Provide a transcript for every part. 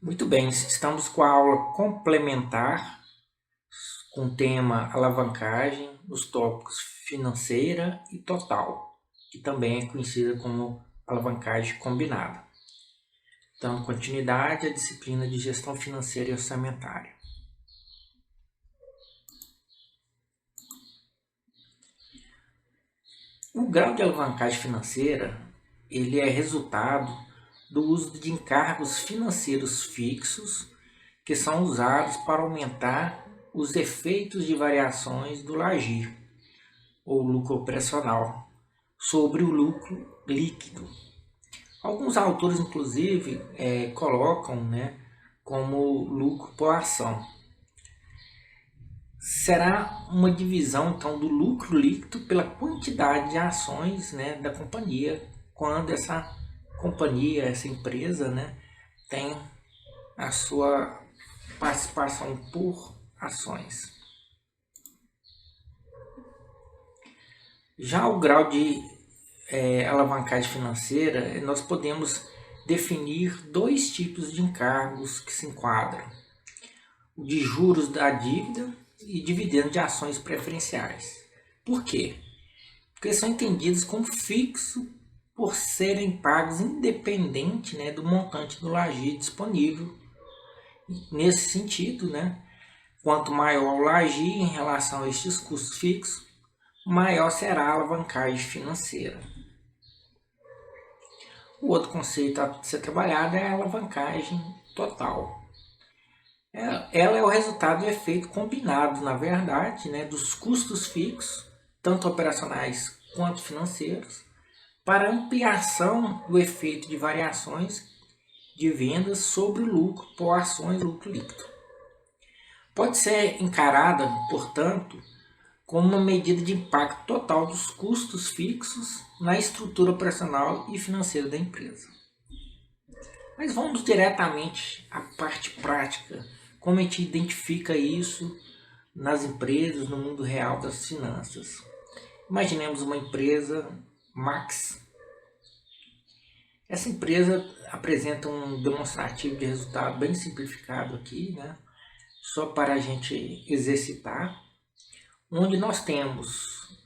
Muito bem, estamos com a aula complementar com o tema alavancagem nos tópicos financeira e total, que também é conhecida como alavancagem combinada. Então, continuidade à disciplina de gestão financeira e orçamentária. O grau de alavancagem financeira, ele é resultado do uso de encargos financeiros fixos que são usados para aumentar os efeitos de variações do LAGIR, ou lucro operacional, sobre o lucro líquido. Alguns autores, inclusive, colocam como lucro por ação. Será uma divisão, então, do lucro líquido pela quantidade de ações da companhia, quando essa companhia, essa empresa, tem a sua participação por ações. Já o grau de alavancagem financeira, nós podemos definir dois tipos de encargos que se enquadram: o de juros da dívida e dividendo de ações preferenciais. Por quê? Porque são entendidos como fixo por serem pagos independente do montante do LAGIR disponível. Nesse sentido, quanto maior o LAGIR em relação a estes custos fixos, maior será a alavancagem financeira. O outro conceito a ser trabalhado é a alavancagem total. Ela é o resultado do efeito combinado, na verdade, dos custos fixos, tanto operacionais quanto financeiros, para ampliação do efeito de variações de vendas sobre o lucro por ações e lucro líquido. Pode ser encarada, portanto, como uma medida de impacto total dos custos fixos na estrutura operacional e financeira da empresa. Mas vamos diretamente à parte prática, como a gente identifica isso nas empresas, no mundo real das finanças. Imaginemos uma empresa Max. Essa empresa apresenta um demonstrativo de resultado bem simplificado aqui, só para a gente exercitar, onde nós temos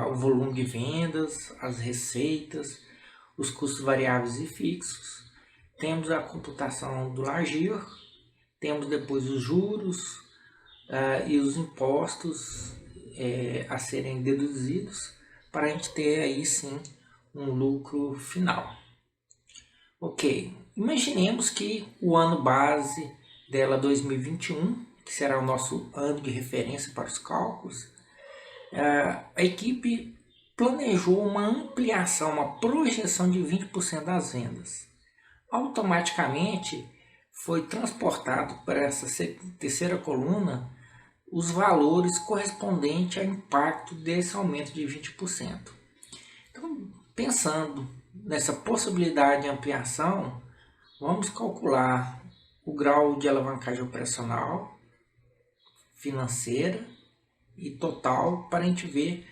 o volume de vendas, as receitas, os custos variáveis e fixos, temos a computação do LAGIR, temos depois os juros e os impostos a serem deduzidos, para a gente ter aí sim um lucro final. Ok, imaginemos que o ano base dela 2021, que será o nosso ano de referência para os cálculos, a equipe planejou uma ampliação, uma projeção de 20% das vendas. Automaticamente foi transportado para essa terceira coluna os valores correspondentes ao impacto desse aumento de 20%. Então, pensando nessa possibilidade de ampliação, vamos calcular o grau de alavancagem operacional, financeira e total, para a gente ver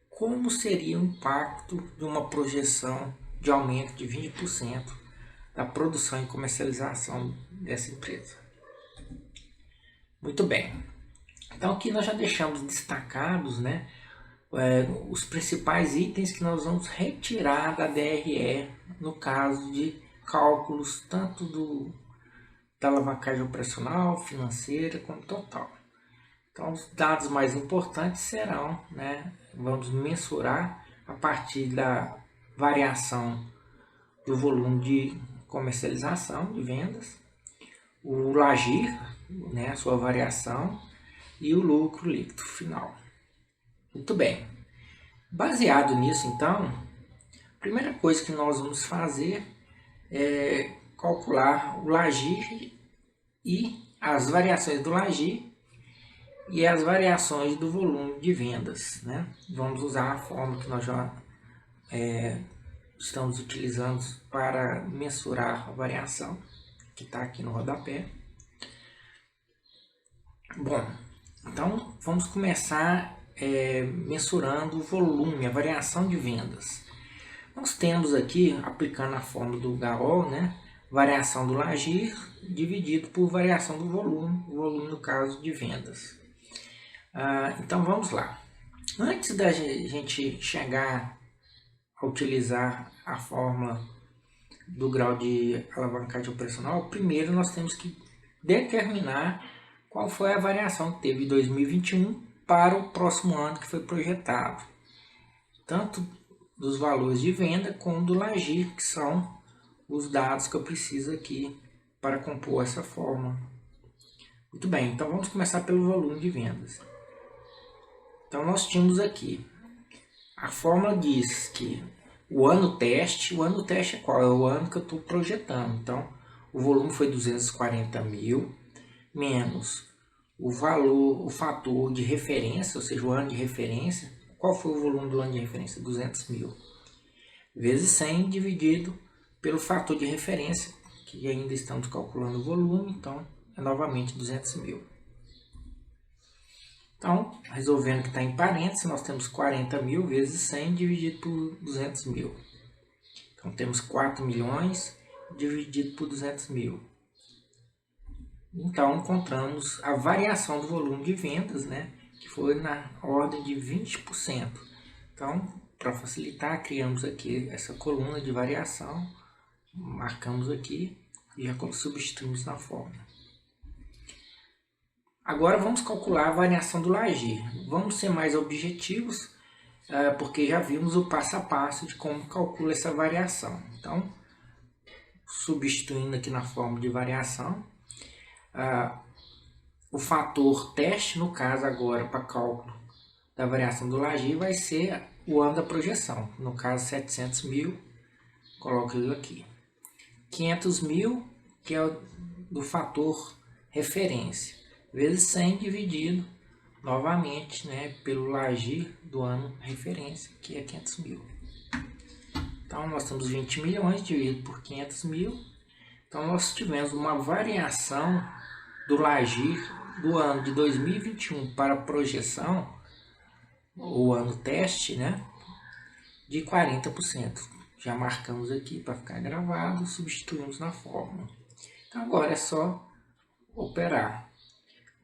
como seria o impacto de uma projeção de aumento de 20% da produção e comercialização dessa empresa. Muito bem. Então aqui nós já deixamos destacados os principais itens que nós vamos retirar da DRE no caso de cálculos tanto da alavancagem operacional, financeira como total. Então os dados mais importantes serão, vamos mensurar a partir da variação do volume de comercialização, de vendas, o LAGIR, a sua variação, e o lucro líquido final. Muito bem. Baseado nisso, então, a primeira coisa que nós vamos fazer é calcular o LAGIR e as variações do LAGIR e as variações do volume de vendas. Vamos usar a fórmula que nós já estamos utilizando para mensurar a variação, que está aqui no rodapé. Bom, então vamos começar mensurando o volume, a variação de vendas. Nós temos aqui, aplicando a fórmula do Garol, variação do Lagir dividido por variação do volume, o volume no caso de vendas. Então vamos lá. Antes da gente chegar a utilizar a fórmula do grau de alavancagem operacional, primeiro nós temos que determinar qual foi a variação que teve em 2021 para o próximo ano que foi projetado, tanto dos valores de venda como do Lagir, que são os dados que eu preciso aqui para compor essa fórmula. Muito bem, então vamos começar pelo volume de vendas. Então nós tínhamos aqui, a fórmula diz que o ano teste é qual? É o ano que eu estou projetando. Então o volume foi 240 mil, menos o valor, o fator de referência, ou seja, o ano de referência. Qual foi o volume do ano de referência? 200 mil. Vezes 100 dividido pelo fator de referência, que ainda estamos calculando o volume, então é novamente 200 mil. Então, resolvendo que está em parênteses, nós temos 40 mil vezes 100 dividido por 200 mil. Então, temos 4 milhões dividido por 200 mil. Então, encontramos a variação do volume de vendas, né, que foi na ordem de 20%. Então, para facilitar, criamos aqui essa coluna de variação, marcamos aqui e já substituímos na fórmula. Agora vamos calcular a variação do Lagir. Vamos ser mais objetivos, porque já vimos o passo a passo de como calcula essa variação. Então, substituindo aqui na fórmula de variação, o fator teste, no caso agora para cálculo da variação do Lagir, vai ser o ano da projeção. No caso 700 mil, coloco ele aqui. 500 mil, que é do fator referência, vezes 100 dividido novamente, né, pelo Lagir do ano referência, que é 500 mil. Então nós temos 20 milhões dividido por 500 mil. Então nós tivemos uma variação do Lagir do ano de 2021 para a projeção, o ano teste, né, de 40%. Já marcamos aqui para ficar gravado, substituímos na fórmula. Então agora é só operar.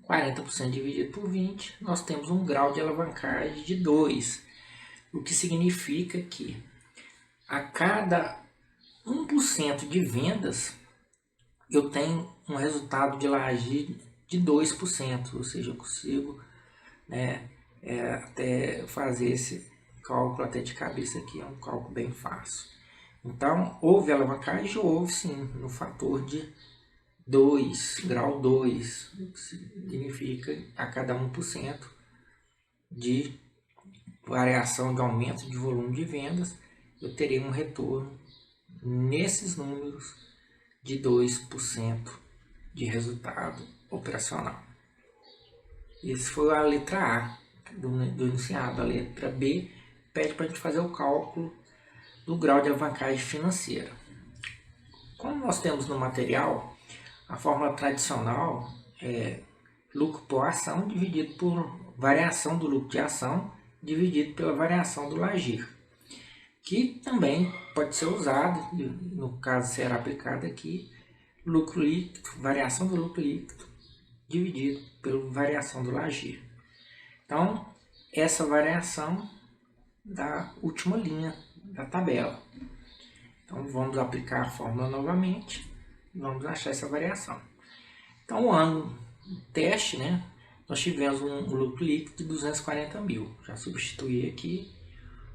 40% dividido por 20, nós temos um grau de alavancagem de 2, o que significa que a cada 1% de vendas, eu tenho um resultado de Lagir de 2%, ou seja, eu consigo, né, até fazer esse cálculo até de cabeça aqui, é um cálculo bem fácil. Então, houve alavancagem? Houve sim, no fator de 2, grau 2, significa a cada 1% de variação de aumento de volume de vendas, eu terei um retorno nesses números de 2% de resultado operacional. Essa foi a letra A do enunciado. A letra B pede para a gente fazer o cálculo do grau de alavancagem financeira. Como nós temos no material, a fórmula tradicional é lucro por ação dividido por variação do lucro de ação dividido pela variação do Lagir, que também pode ser usado, no caso será aplicado aqui, lucro líquido, variação do lucro líquido dividido pela variação do Lagir. Então, essa variação da última linha da tabela. Então, vamos aplicar a fórmula novamente e vamos achar essa variação. Então, o ano teste, né, nós tivemos um lucro líquido de 240 mil. Já substituí aqui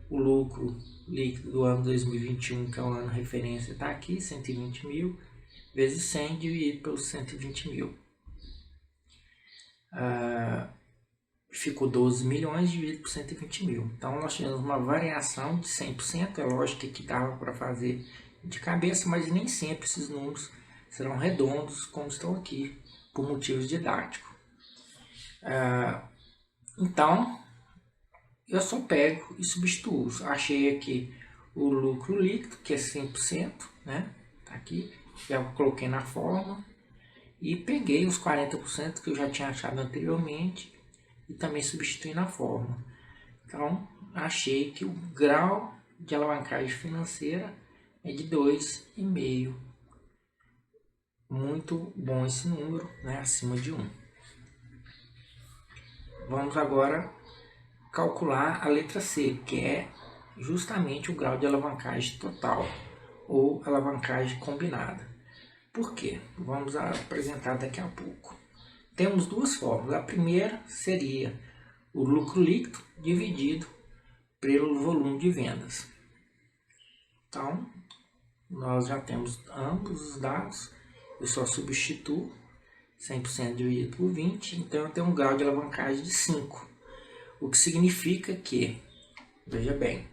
o lucro líquido do ano 2021, que é o ano referência, está aqui, 120 mil, vezes 100 dividido pelos 120 mil. Ficou 12 milhões dividido por 120 mil. Então, nós tivemos uma variação de 100%. É lógico que dava para fazer de cabeça, mas nem sempre esses números serão redondos, como estão aqui, por motivos didáticos. Então, eu só pego e substituo. Achei aqui o lucro líquido, que é 100%, né? Tá aqui, já coloquei na fórmula. E peguei os 40% que eu já tinha achado anteriormente e também substituí na fórmula. Então, achei que o grau de alavancagem financeira é de 2,5. muito bom esse número, né, acima de 1. Vamos agora calcular a letra C, que é justamente o grau de alavancagem total ou alavancagem combinada. Por quê? Vamos apresentar daqui a pouco. Temos duas formas. A primeira seria o lucro líquido dividido pelo volume de vendas. Então, nós já temos ambos os dados. Eu só substituo 100% dividido por 20, então eu tenho um grau de alavancagem de 5. O que significa que, veja bem,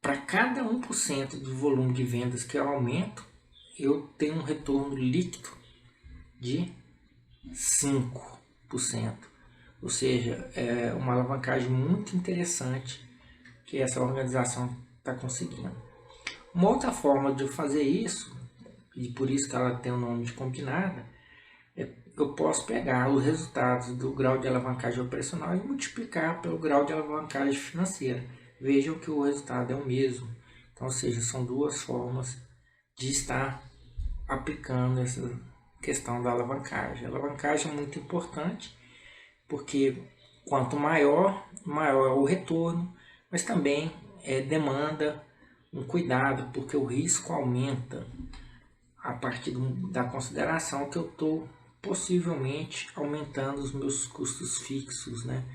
para cada 1% do volume de vendas que eu aumento, eu tenho um retorno líquido de 5%. Ou seja, é uma alavancagem muito interessante que essa organização está conseguindo. Uma outra forma de fazer isso, e por isso que ela tem o nome de combinada, eu posso pegar os resultados do grau de alavancagem operacional e multiplicar pelo grau de alavancagem financeira. Vejam que o resultado é o mesmo. Então, ou seja, são duas formas de estar aplicando essa questão da alavancagem. A alavancagem é muito importante porque quanto maior é o retorno, mas também demanda um cuidado, porque o risco aumenta a partir da consideração que eu estou possivelmente aumentando os meus custos fixos, né?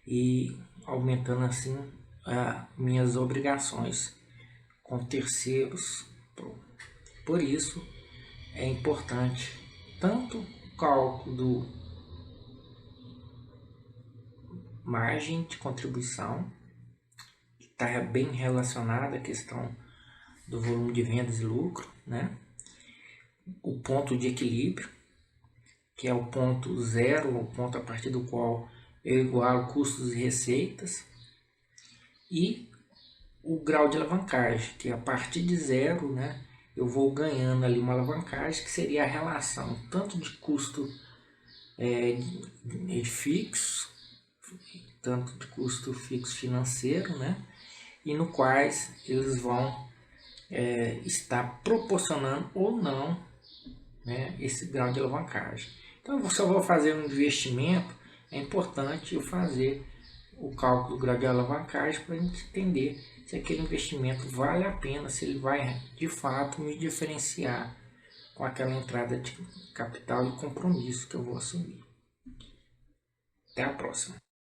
E aumentando assim minhas obrigações com terceiros. Por isso é importante tanto o cálculo do margem de contribuição, que está bem relacionada à questão do volume de vendas e lucro, né? O ponto de equilíbrio, que é o ponto zero, o ponto a partir do qual eu igualo custos e receitas, e o grau de alavancagem, que a partir de zero, né, eu vou ganhando ali uma alavancagem, que seria a relação tanto de custo fixo, tanto de custo fixo financeiro, né, e no quais eles vão estar proporcionando ou não, né, esse grau de alavancagem. Então, se eu vou fazer um investimento, é importante eu fazer o cálculo do grau de alavancagem para a gente entender se aquele investimento vale a pena, se ele vai de fato me diferenciar com aquela entrada de capital e compromisso que eu vou assumir. Até a próxima.